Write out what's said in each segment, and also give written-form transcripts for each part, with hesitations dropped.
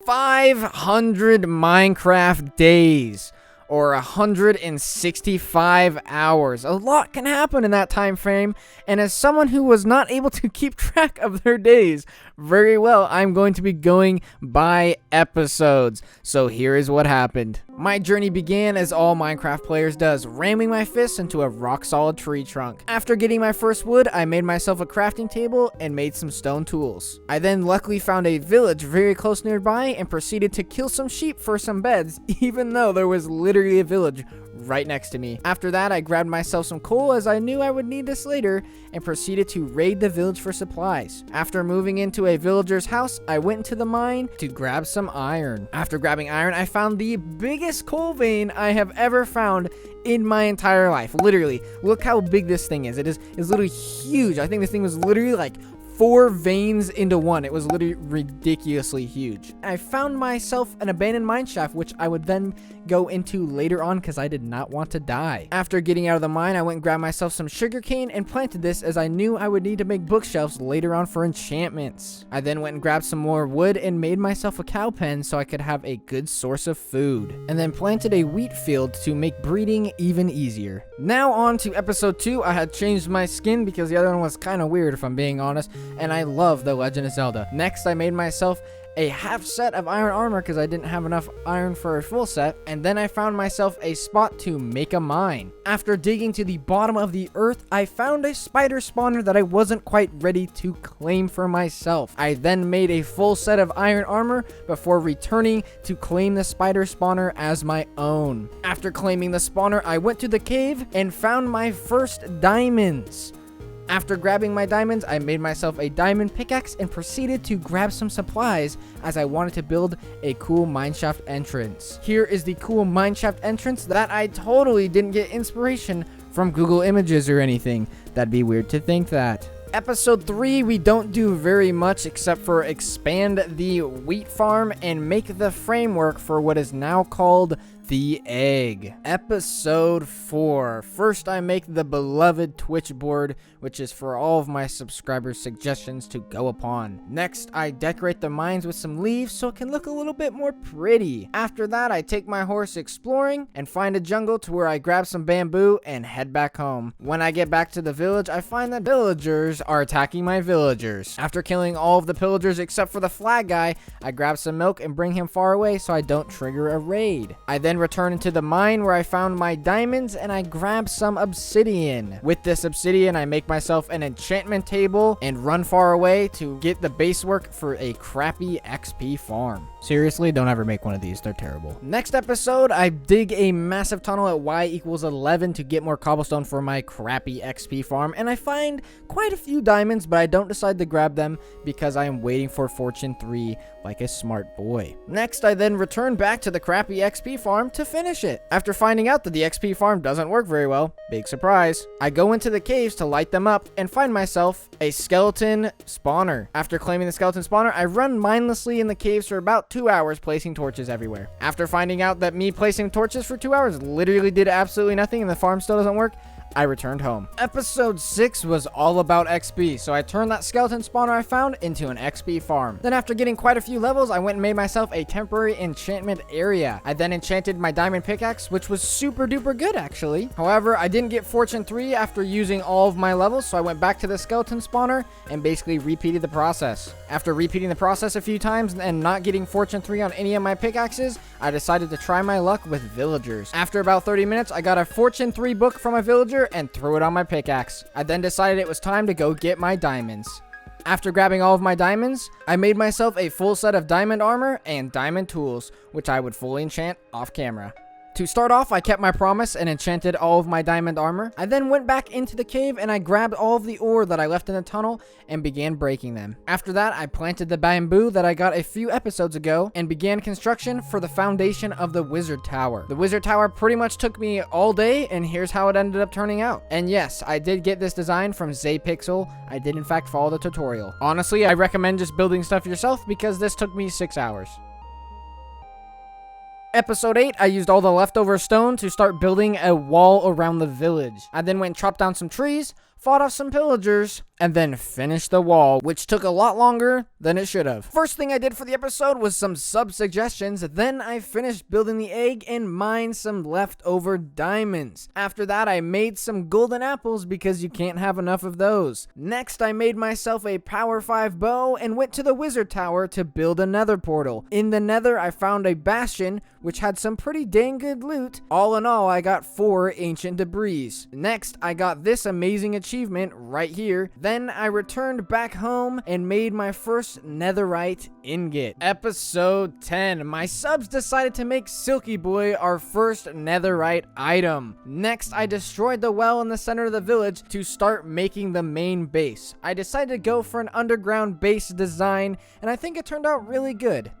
500 Minecraft days, or 165 hours. A lot can happen in that time frame, and as someone who was not able to keep track of their days very well, I'm going to be going by episodes. So here is what happened. My journey began as all Minecraft players does, ramming my fists into a rock-solid tree trunk. After getting my first wood, I made myself a crafting table and made some stone tools. I then luckily found a village very close nearby and proceeded to kill some sheep for some beds, even though there was literally a village right next to me. After that, I grabbed myself some coal as I knew I would need this later and proceeded to raid the village for supplies. After moving into a villager's house, I went into the mine to grab some iron. After grabbing iron, I found the biggest coal vein I have ever found in my entire life. Literally, look how big this thing is. It's literally huge. I think this thing was literally like 4 veins into one. It was literally ridiculously huge. I found myself an abandoned mine shaft, which I would then go into later on because I did not want to die. After getting out of the mine, I went and grabbed myself some sugarcane and planted this as I knew I would need to make bookshelves later on for enchantments. I then went and grabbed some more wood and made myself a cow pen so I could have a good source of food, and then planted a wheat field to make breeding even easier. Now on to episode 2. I had changed my skin because the other one was kind of weird, if I'm being honest, and I love The Legend of Zelda. Next, I made myself a half set of iron armor because I didn't have enough iron for a full set, and then I found myself a spot to make a mine. After digging to the bottom of the earth, I found a spider spawner that I wasn't quite ready to claim for myself. I then made a full set of iron armor before returning to claim the spider spawner as my own. After claiming the spawner, I went to the cave and found my first diamonds. After grabbing my diamonds, I made myself a diamond pickaxe and proceeded to grab some supplies as I wanted to build a cool mineshaft entrance. Here is the cool mineshaft entrance that I totally didn't get inspiration from Google Images or anything. That'd be weird to think that. Episode 3, we don't do very much except for expand the wheat farm and make the framework for what is now called the egg. Episode 4. First, I make the beloved Twitch board, which is for all of my subscribers' suggestions to go upon. Next, I decorate the mines with some leaves so it can look a little bit more pretty. After that, I take my horse exploring and find a jungle to where I grab some bamboo and head back home. When I get back to the village, I find that villagers are attacking my villagers. After killing all of the pillagers except for the flag guy, I grab some milk and bring him far away so I don't trigger a raid. I then return into the mine where I found my diamonds and I grab some obsidian. With this obsidian, I make myself an enchantment table and run far away to get the base work for a crappy XP farm. Seriously, don't ever make one of these. They're terrible. Next episode, I dig a massive tunnel at y=11 to get more cobblestone for my crappy XP farm, and I find quite a few diamonds, but I don't decide to grab them because I am waiting for Fortune 3 like a smart boy. Next, I then return back to the crappy XP farm to finish it. After finding out that the XP farm doesn't work very well, big surprise, I go into the caves to light them up and find myself a skeleton spawner. After claiming the skeleton spawner, I run mindlessly in the caves for about 2 hours placing torches everywhere. After finding out that me placing torches for 2 hours literally did absolutely nothing and the farm still doesn't work, I returned home. Episode 6 was all about XP, so I turned that skeleton spawner I found into an XP farm. Then after getting quite a few levels, I went and made myself a temporary enchantment area. I then enchanted my diamond pickaxe, which was super duper good actually. However, I didn't get Fortune 3 after using all of my levels, so I went back to the skeleton spawner and basically repeated the process. After repeating the process a few times and not getting Fortune 3 on any of my pickaxes, I decided to try my luck with villagers. After about 30 minutes, I got a Fortune 3 book from a villager and threw it on my pickaxe. I then decided it was time to go get my diamonds. After grabbing all of my diamonds, I made myself a full set of diamond armor and diamond tools, which I would fully enchant off camera. To start off, I kept my promise and enchanted all of my diamond armor. I then went back into the cave and I grabbed all of the ore that I left in the tunnel and began breaking them. After that, I planted the bamboo that I got a few episodes ago and began construction for the foundation of the wizard tower. The wizard tower pretty much took me all day, and here's how it ended up turning out. And yes, I did get this design from Zapixel. I did in fact follow the tutorial. Honestly, I recommend just building stuff yourself because this took me 6 hours. Episode 8, I used all the leftover stone to start building a wall around the village. I then went and chopped down some trees, fought off some pillagers, and then finish the wall, which took a lot longer than it should have. First thing I did for the episode was some sub suggestions, then I finished building the egg and mined some leftover diamonds. After that, I made some golden apples because you can't have enough of those. Next, I made myself a power 5 bow and went to the wizard tower to build a nether portal. In the nether, I found a bastion which had some pretty dang good loot. All in all, I got 4 ancient debris. Next, I got this amazing achievement right here. Then I returned back home and made my first netherite ingot. Episode 10. My subs decided to make Silky Boy our first netherite item. Next, I destroyed the well in the center of the village to start making the main base. I decided to go for an underground base design, and I think it turned out really good.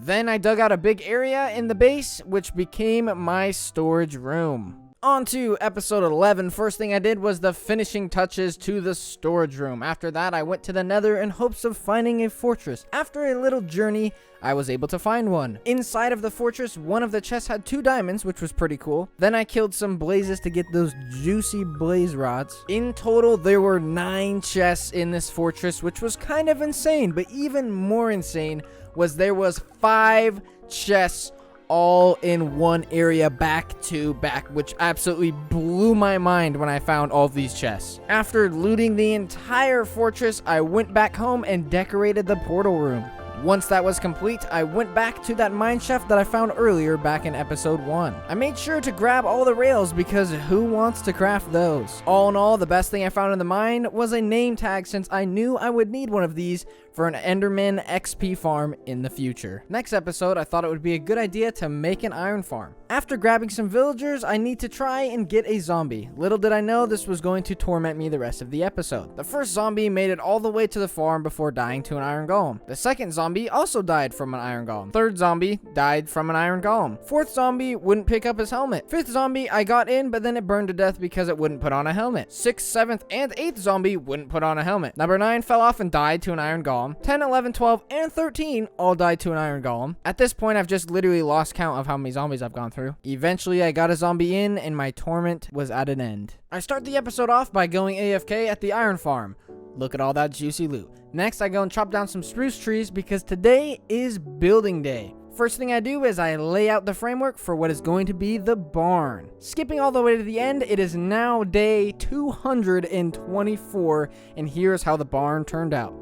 Then I dug out a big area in the base, which became my storage room. On to episode 11. First thing I did was the finishing touches to the storage room. After that, I went to the nether in hopes of finding a fortress. After a little journey, I was able to find one. Inside of the fortress, one of the chests had 2 diamonds, which was pretty cool. Then I killed some blazes to get those juicy blaze rods. In total, there were 9 chests in this fortress, which was kind of insane, but even more insane was there was 5 chests all in one area back to back, which absolutely blew my mind when I found all of these chests. After looting the entire fortress, I went back home and decorated the portal room. Once that was complete, I went back to that mine shaft that I found earlier back in episode 1. I made sure to grab all the rails because who wants to craft those? All in all, the best thing I found in the mine was a name tag, since I knew I would need one of these for an Enderman XP farm in the future. Next episode, I thought it would be a good idea to make an iron farm. After grabbing some villagers, I need to try and get a zombie. Little did I know this was going to torment me the rest of the episode. The first zombie made it all the way to the farm before dying to an iron golem. The second zombie also died from an iron golem. Third zombie died from an iron golem. Fourth zombie wouldn't pick up his helmet. Fifth zombie, I got in, but then it burned to death because it wouldn't put on a helmet. Sixth, seventh, and eighth zombie wouldn't put on a helmet. Number 9 fell off and died to an iron golem. 10, 11, 12, and 13 all died to an iron golem. At this point, I've just literally lost count of how many zombies I've gone through. Eventually, I got a zombie in, and my torment was at an end. I start the episode off by going AFK at the iron farm. Look at all that juicy loot. Next, I go and chop down some spruce trees because today is building day. First thing I do is I lay out the framework for what is going to be the barn. Skipping all the way to the end, it is now day 224, and here's how the barn turned out.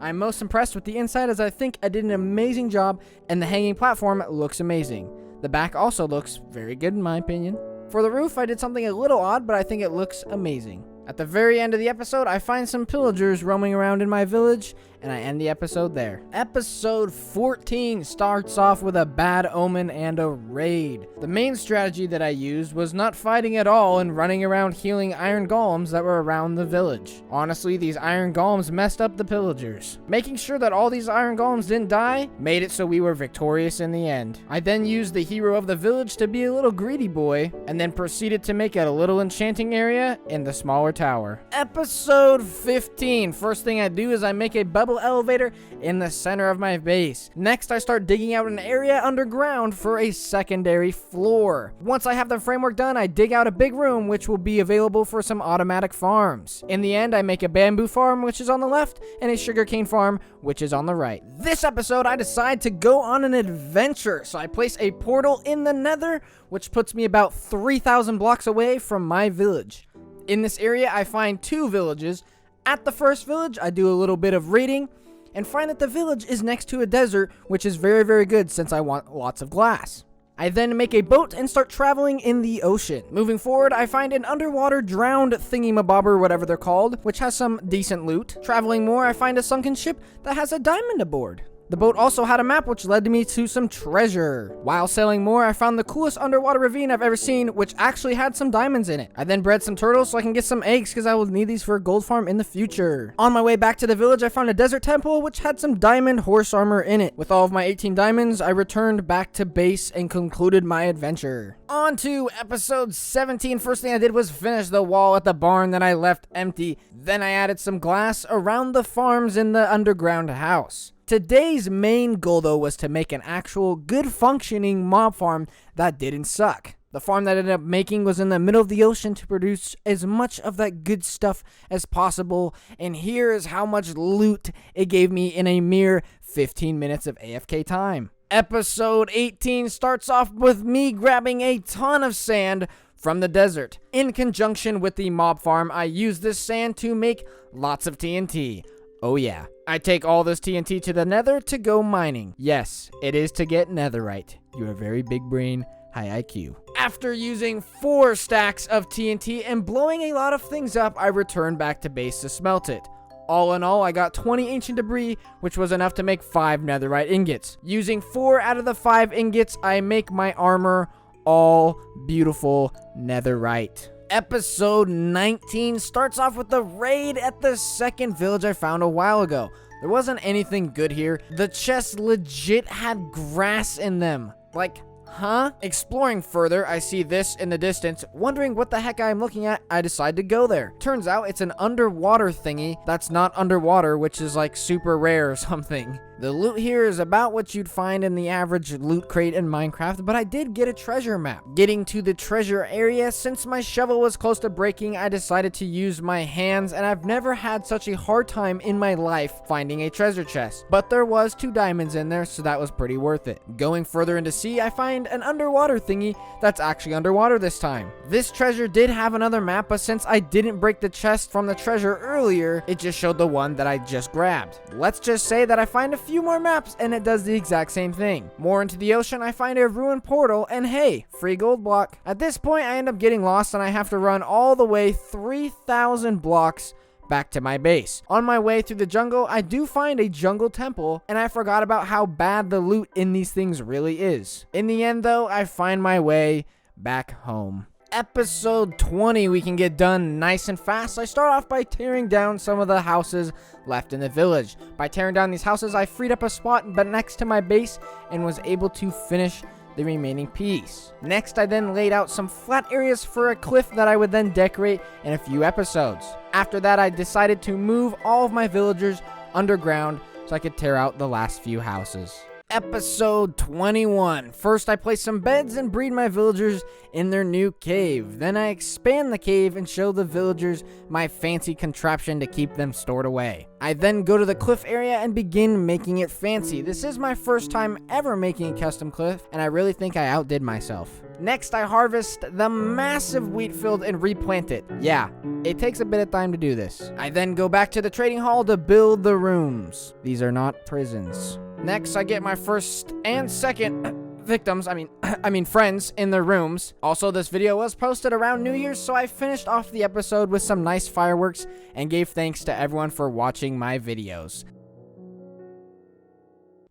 I'm most impressed with the inside, as I think I did an amazing job, and the hanging platform looks amazing. The back also looks very good in my opinion. For the roof, I did something a little odd, but I think it looks amazing. At the very end of the episode, I find some pillagers roaming around in my village, and I end the episode there. Episode 14 starts off with a bad omen and a raid. The main strategy that I used was not fighting at all and running around healing iron golems that were around the village. Honestly, these iron golems messed up the pillagers. Making sure that all these iron golems didn't die made it so we were victorious in the end. I then used the hero of the village to be a little greedy boy, and then proceeded to make a little enchanting area in the smaller tower. Episode 15. First thing I do is I make a bubble elevator in the center of my base. Next, I start digging out an area underground for a secondary floor. Once I have the framework done, I dig out a big room which will be available for some automatic farms. In the end, I make a bamboo farm, which is on the left, and a sugarcane farm, which is on the right. This episode, I decide to go on an adventure, so I place a portal in the nether, which puts me about 3,000 blocks away from my village. In this area, I find 2 villages. At the first village, I do a little bit of raiding and find that the village is next to a desert, which is very, very good since I want lots of glass. I then make a boat and start traveling in the ocean. Moving forward, I find an underwater drowned thingy-mabobber, whatever they're called, which has some decent loot. Traveling more, I find a sunken ship that has a diamond aboard. The boat also had a map which led me to some treasure. While sailing more, I found the coolest underwater ravine I've ever seen, which actually had some diamonds in it. I then bred some turtles so I can get some eggs because I will need these for a gold farm in the future. On my way back to the village, I found a desert temple which had some diamond horse armor in it. With all of my 18 diamonds, I returned back to base and concluded my adventure. On to episode 17. First thing I did was finish the wall at the barn that I left empty. Then I added some glass around the farms in the underground house. Today's main goal, though, was to make an actual good functioning mob farm that didn't suck. The farm that I ended up making was in the middle of the ocean to produce as much of that good stuff as possible, and here is how much loot it gave me in a mere 15 minutes of AFK time. Episode 18 starts off with me grabbing a ton of sand from the desert. In conjunction with the mob farm, I use this sand to make lots of TNT. Oh yeah. I take all this TNT to the Nether to go mining. Yes, it is to get Netherite. You're a very big brain, high IQ. After using 4 stacks of TNT and blowing a lot of things up, I return back to base to smelt it. All in all, I got 20 ancient debris, which was enough to make 5 netherite ingots. Using 4 out of the 5 ingots, I make my armor all beautiful netherite. Episode 19 starts off with the raid at the second village I found a while ago. There wasn't anything good here. The chests legit had grass in them. Like, huh? Exploring further, I see this in the distance. Wondering what the heck I'm looking at, I decide to go there. Turns out it's an underwater thingy that's not underwater, which is like super rare or something. The loot here is about what you'd find in the average loot crate in Minecraft, but I did get a treasure map. Getting to the treasure area, since my shovel was close to breaking, I decided to use my hands, and I've never had such a hard time in my life finding a treasure chest. But there was 2 diamonds in there, so that was pretty worth it. Going further into sea, I find an underwater thingy that's actually underwater this time. This treasure did have another map, but since I didn't break the chest from the treasure earlier, it just showed the one that I just grabbed. Let's just say that I find a few more maps and it does the exact same thing. More into the ocean, I find a ruined portal, and hey, free gold block. At this point, I end up getting lost and I have to run all the way 3,000 blocks back to my base. On my way through the jungle, I do find a jungle temple, and I forgot about how bad the loot in these things really is. In the end though, I find my way back home. Episode 20 we can get done nice and fast. I start off by tearing down some of the houses left in the village. By tearing down these houses, I freed up a spot next to my base and was able to finish the remaining piece. Next, I then laid out some flat areas for a cliff that I would then decorate in a few episodes. After that, I decided to move all of my villagers underground so I could tear out the last few houses. Episode 21. First, I place some beds and breed my villagers in their new cave. Then I expand the cave and show the villagers my fancy contraption to keep them stored away. I then go to the cliff area and begin making it fancy. This is my first time ever making a custom cliff, and I really think I outdid myself. Next, I harvest the massive wheat field and replant it. Yeah, it takes a bit of time to do this. I then go back to the trading hall to build the rooms. These are not prisons. Next, I get my first and second victims, I mean friends in their rooms. Also, this video was posted around New Year's, so I finished off the episode with some nice fireworks and gave thanks to everyone for watching my videos.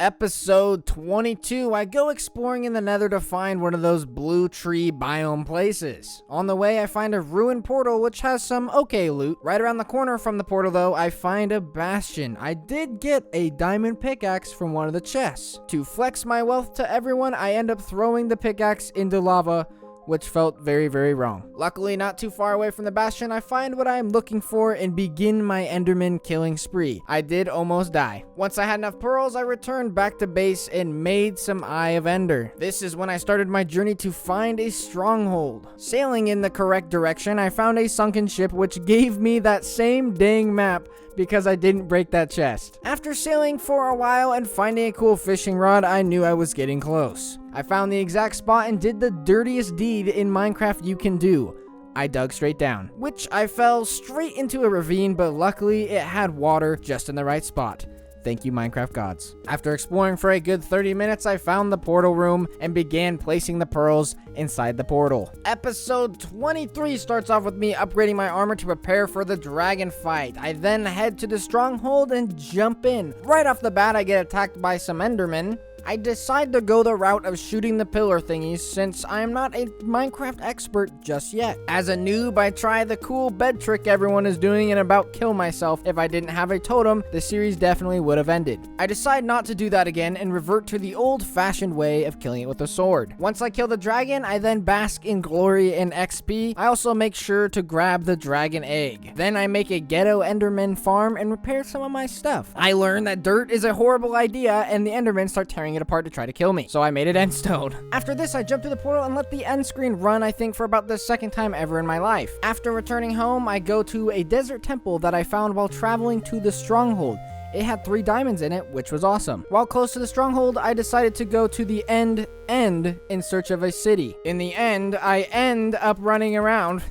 Episode 22, I go exploring in the Nether to find one of those blue tree biome places. On the way, I find a ruined portal which has some okay loot. Right around the corner from the portal though, I find a bastion. I did get a diamond pickaxe from one of the chests. To flex my wealth to everyone, I end up throwing the pickaxe into lava, which felt very, very wrong. Luckily, not too far away from the bastion, I find what I am looking for and begin my Enderman killing spree. I did almost die. Once I had enough pearls, I returned back to base and made some Eye of Ender. This is when I started my journey to find a stronghold. Sailing in the correct direction, I found a sunken ship which gave me that same dang map because I didn't break that chest. After sailing for a while and finding a cool fishing rod, I knew I was getting close. I found the exact spot and did the dirtiest deed in Minecraft you can do. I dug straight down, which I fell straight into a ravine, but luckily it had water just in the right spot. Thank you, Minecraft gods. After exploring for a good 30 minutes, I found the portal room and began placing the pearls inside the portal. Episode 23 starts off with me upgrading my armor to prepare for the dragon fight. I then head to the stronghold and jump in. Right off the bat, I get attacked by some endermen. I decide to go the route of shooting the pillar thingies since I am not a Minecraft expert just yet. As a noob, I try the cool bed trick everyone is doing and about kill myself. If I didn't have a totem, the series definitely would have ended. I decide not to do that again and revert to the old-fashioned way of killing it with a sword. Once I kill the dragon, I then bask in glory and XP. I also make sure to grab the dragon egg. Then I make a ghetto enderman farm and repair some of my stuff. I learn that dirt is a horrible idea and the endermen start tearing tearing it apart to try to kill me. So I made it end stone. After this, I jumped to the portal and let the end screen run, I think, for about the second time ever in my life. After returning home, I go to a desert temple that I found while traveling to the stronghold. It had 3 diamonds in it, which was awesome. While close to the stronghold, I decided to go to the end in search of a city. In the end, I end up running around.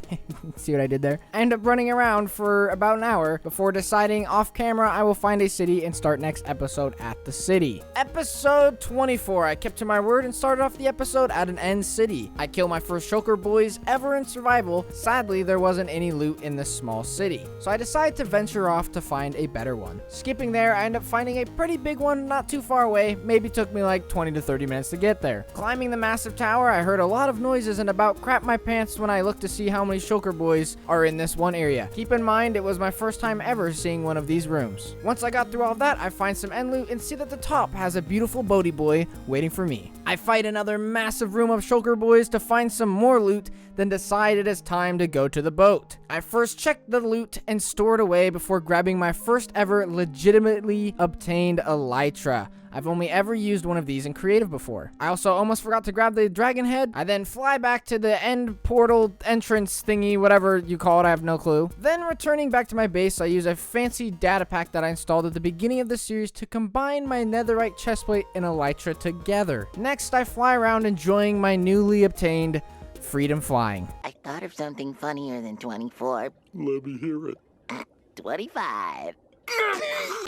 See what I did there? I end up running around for about an hour before deciding off camera I will find a city and start next episode at the city. Episode 24. I kept to my word and started off the episode at an end city. I killed my first shulker boys ever in survival. Sadly, there wasn't any loot in this small city. So I decided to venture off to find a better one. Skipping there, I ended up finding a pretty big one not too far away. Maybe took me like 20 to 30 minutes to get there. Climbing the massive tower, I heard a lot of noises and about crap my pants when I looked to see how many shulker boys are in this one area. Keep in mind, it was my first time ever seeing one of these rooms. Once I got through all of that, I find some end loot and see that the top has a beautiful boaty boy waiting for me. I fight another massive room of shulker boys to find some more loot, then decide it is time to go to the boat. I first checked the loot and store it away before grabbing my first ever legitimately obtained Elytra. I've only ever used one of these in creative before. I also almost forgot to grab the dragon head. I then fly back to the end portal entrance thingy, whatever you call it, I have no clue. Then returning back to my base, I use a fancy data pack that I installed at the beginning of the series to combine my netherite chestplate and Elytra together. Next, I fly around enjoying my newly obtained freedom flying. I thought of something funnier than 24. Let me hear it. 25.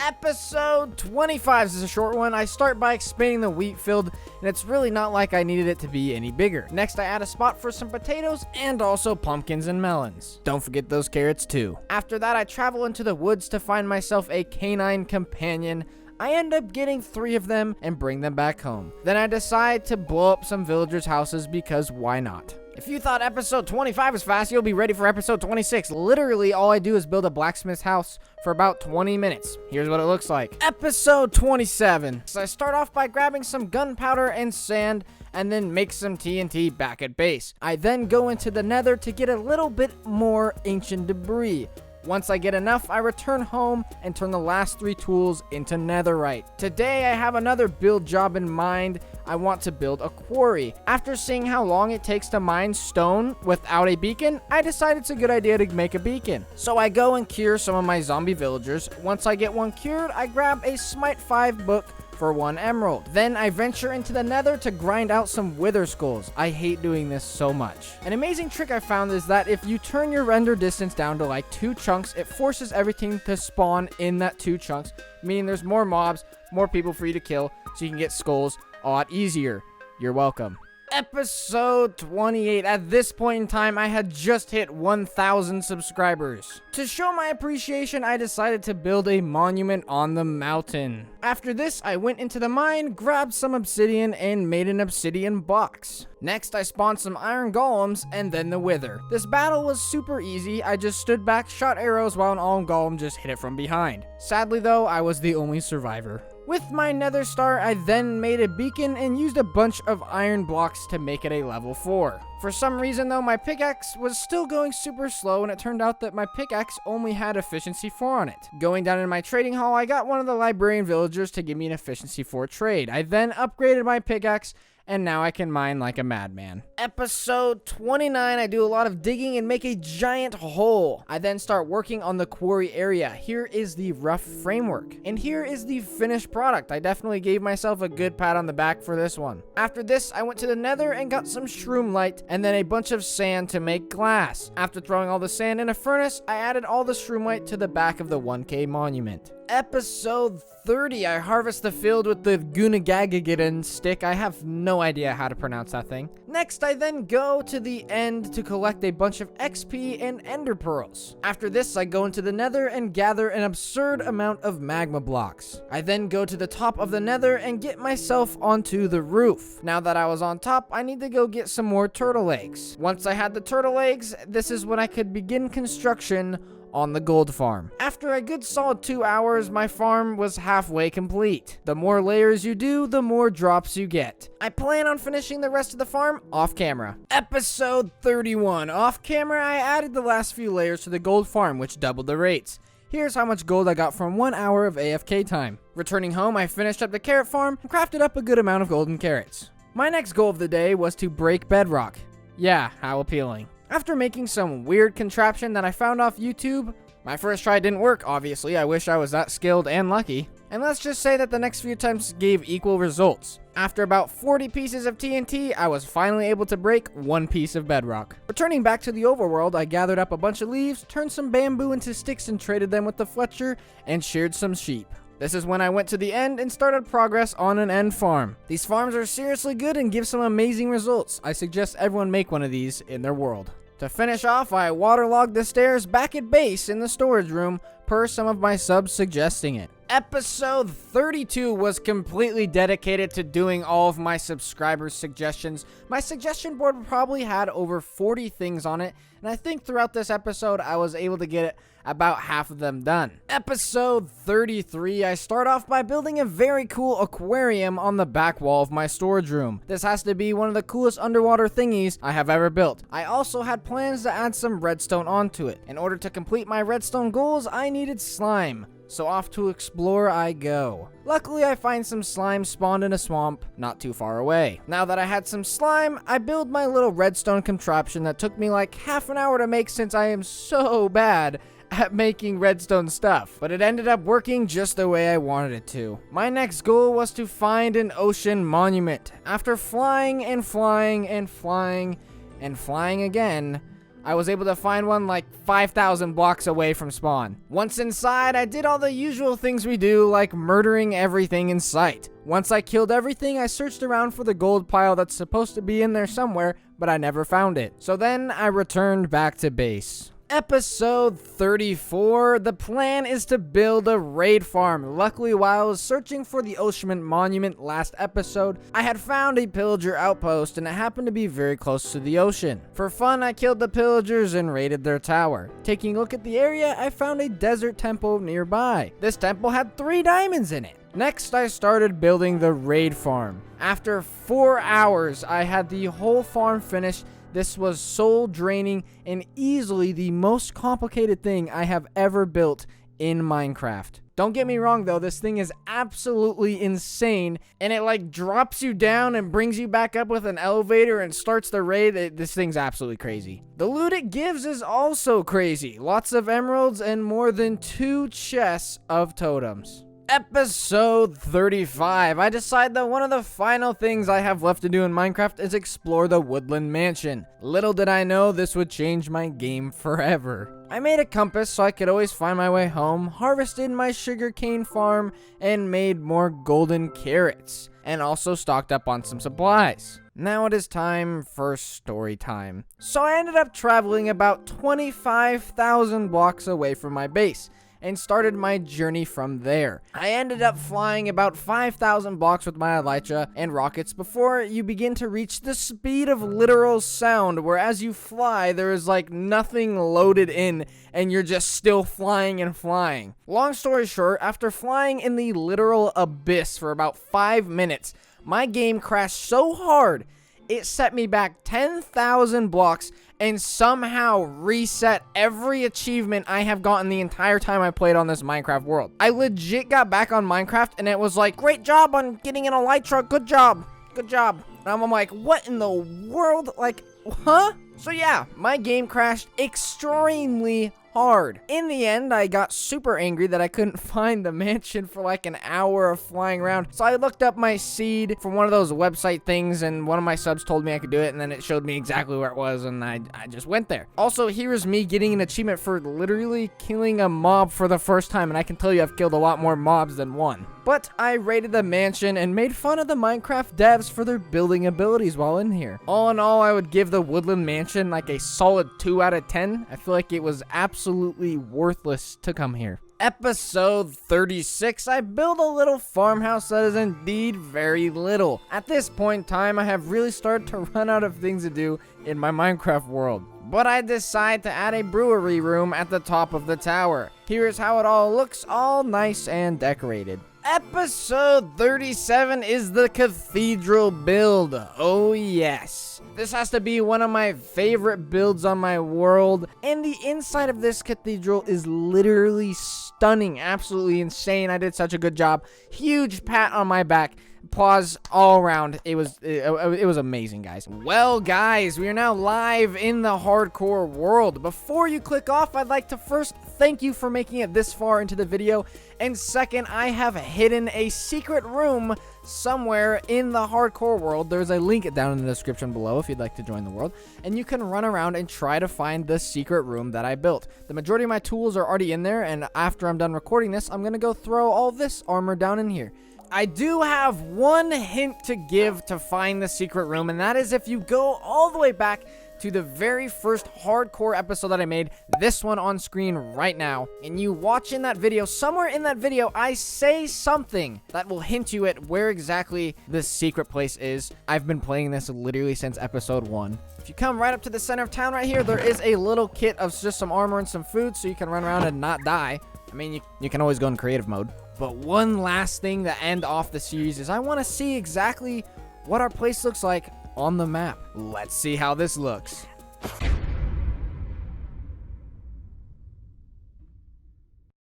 Episode 25 is a short one. I start by expanding the wheat field, and it's really not like I needed it to be any bigger. Next, I add a spot for some potatoes and also pumpkins and melons. Don't forget those carrots too. After that, I travel into the woods to find myself a canine companion. I end up getting 3 of them and bring them back home. Then I decide to blow up some villagers' houses because why not? If you thought episode 25 was fast, you'll be ready for episode 26. Literally, all I do is build a blacksmith's house for about 20 minutes. Here's what it looks like. Episode 27. So I start off by grabbing some gunpowder and sand and then make some TNT back at base. I then go into the Nether to get a little bit more ancient debris. Once I get enough, I return home and turn the last 3 tools into netherite. Today, I have another build job in mind. I want to build a quarry. After seeing how long it takes to mine stone without a beacon, I decided it's a good idea to make a beacon. So I go and cure some of my zombie villagers. Once I get one cured, I grab a Smite 5 book for 1 emerald. Then I venture into the Nether to grind out some wither skulls. I hate doing this so much. An amazing trick I found is that if you turn your render distance down to like 2 chunks, it forces everything to spawn in that 2 chunks, meaning there's more mobs, more people for you to kill, so you can get skulls a lot easier. You're welcome. Episode 28. At this point in time, I had just hit 1,000 subscribers. To show my appreciation, I decided to build a monument on the mountain. After this, I went into the mine, grabbed some obsidian, and made an obsidian box. Next, I spawned some iron golems, and then the wither. This battle was super easy. I just stood back, shot arrows, while an iron golem just hit it from behind. Sadly though, I was the only survivor. With my nether star, I then made a beacon and used a bunch of iron blocks to make it a level 4. For some reason though, my pickaxe was still going super slow, and it turned out that my pickaxe only had efficiency 4 on it. Going down in my trading hall, I got one of the librarian villagers to give me an efficiency 4 trade. I then upgraded my pickaxe, and now I can mine like a madman. Episode 29, I do a lot of digging and make a giant hole. I then start working on the quarry area. Here is the rough framework, and here is the finished product. I definitely gave myself a good pat on the back for this one. After this, I went to the Nether and got some shroom light, and then a bunch of sand to make glass. After throwing all the sand in a furnace, I added all the shroom light to the back of the 1K monument. Episode 30, I harvest the field with the Gunagagagan stick. I have no idea how to pronounce that thing. Next, I then go to the end to collect a bunch of XP and ender pearls. After this, I go into the Nether and gather an absurd amount of magma blocks. I then go to the top of the Nether and get myself onto the roof. Now that I was on top, I need to go get some more turtle eggs. Once I had the turtle eggs, this is when I could begin construction on the gold farm. After a good solid 2 hours, my farm was halfway complete. The more layers you do, the more drops you get. I plan on finishing the rest of the farm off camera. Episode 31. Off camera, I added the last few layers to the gold farm, which doubled the rates. Here's how much gold I got from 1 hour of AFK time. Returning home, I finished up the carrot farm and crafted up a good amount of golden carrots. My next goal of the day was to break Bedrock. Yeah, how appealing. After making some weird contraption that I found off YouTube, my first try didn't work, obviously. I wish I was that skilled and lucky. And let's just say that the next few attempts gave equal results. After about 40 pieces of TNT, I was finally able to break 1 piece of bedrock. Returning back to the overworld, I gathered up a bunch of leaves, turned some bamboo into sticks and traded them with the Fletcher, and sheared some sheep. This is when I went to the end and started progress on an end farm. These farms are seriously good and give some amazing results. I suggest everyone make one of these in their world. To finish off, I waterlogged the stairs back at base in the storage room, per some of my subs suggesting it. Episode 32 was completely dedicated to doing all of my subscribers' suggestions. My suggestion board probably had over 40 things on it, and I think throughout this episode I was able to get about half of them done. Episode 33, I start off by building a very cool aquarium on the back wall of my storage room. This has to be one of the coolest underwater thingies I have ever built. I also had plans to add some redstone onto it. In order to complete my redstone goals, I needed slime. So off to explore I go. Luckily, I find some slime spawned in a swamp not too far away. Now that I had some slime, I build my little redstone contraption that took me like half an hour to make since I am so bad at making redstone stuff, but it ended up working just the way I wanted it to. My next goal was to find an ocean monument. After flying and flying and flying and flying again, I was able to find one like 5,000 blocks away from spawn. Once inside, I did all the usual things we do, like murdering everything in sight. Once I killed everything, I searched around for the gold pile that's supposed to be in there somewhere, but I never found it. So then I returned back to base. Episode 34, the plan is to build a raid farm. Luckily, while I was searching for the ocean monument last episode, I had found a pillager outpost and it happened to be very close to the ocean. For fun, I killed the pillagers and raided their tower. Taking a look at the area, I found a desert temple nearby. This temple had 3 diamonds in it. Next, I started building the raid farm. After 4 hours, I had the whole farm finished. This was soul draining and easily the most complicated thing I have ever built in Minecraft. Don't get me wrong though, this thing is absolutely insane and it like drops you down and brings you back up with an elevator and starts the raid. This thing's absolutely crazy. The loot it gives is also crazy. Lots of emeralds and more than 2 chests of totems. Episode 35. I decide that one of the final things I have left to do in Minecraft is explore the Woodland mansion. Little did I know this would change my game forever. I made a compass so I could always find my way home, harvested my sugarcane farm, and made more golden carrots, and also stocked up on some supplies. Now it is time for story time. So I ended up traveling about 25,000 blocks away from my base and started my journey from there. I ended up flying about 5,000 blocks with my Elytra and rockets before you begin to reach the speed of literal sound, where as you fly, there is like nothing loaded in and you're just still flying and flying. Long story short, after flying in the literal abyss for about 5 minutes, my game crashed so hard, it set me back 10,000 blocks and somehow reset every achievement I have gotten the entire time I played on this Minecraft world. I legit got back on Minecraft and it was like, great job on getting an Elytra, good job, good job. And I'm like, what in the world? Like, huh? So yeah, my game crashed extremely hard. In the end, I got super angry that I couldn't find the mansion for like an hour of flying around. So I looked up my seed from one of those website things and one of my subs told me I could do it and then it showed me exactly where it was and I just went there. Also, here's me getting an achievement for literally killing a mob for the first time, and I can tell you I've killed a lot more mobs than one. But I raided the mansion and made fun of the Minecraft devs for their building abilities while in here. All in all, I would give the Woodland mansion like a solid 2 out of 10. I feel like it was absolutely worthless to come here. Episode 36, I build a little farmhouse that is indeed very little. At this point in time, I have really started to run out of things to do in my Minecraft world. But I decide to add a brewery room at the top of the tower. Here's how it all looks, all nice and decorated. Episode 37 is the Cathedral build. Oh yes. This has to be one of my favorite builds on my world. And the inside of this cathedral is literally stunning. Absolutely insane. I did such a good job. Huge pat on my back. Pause all around. It was amazing, guys. Well, guys, we are now live in the hardcore world. Before you click off, I'd like to first thank you for making it this far into the video. And second, I have hidden a secret room somewhere in the hardcore world. There's a link down in the description below if you'd like to join the world. And you can run around and try to find the secret room that I built. The majority of my tools are already in there. And after I'm done recording this, I'm going to go throw all this armor down in here. I do have one hint to give to find the secret room, and that is if you go all the way back to the very first hardcore episode that I made, this one on screen right now, and you watch in that video, somewhere in that video, I say something that will hint you at where exactly the secret place is. I've been playing this literally since episode 1. If you come right up to the center of town right here, there is a little kit of just some armor and some food so you can run around and not die. I mean, you can always go in creative mode. But one last thing to end off the series is I want to see exactly what our place looks like on the map. Let's see how this looks.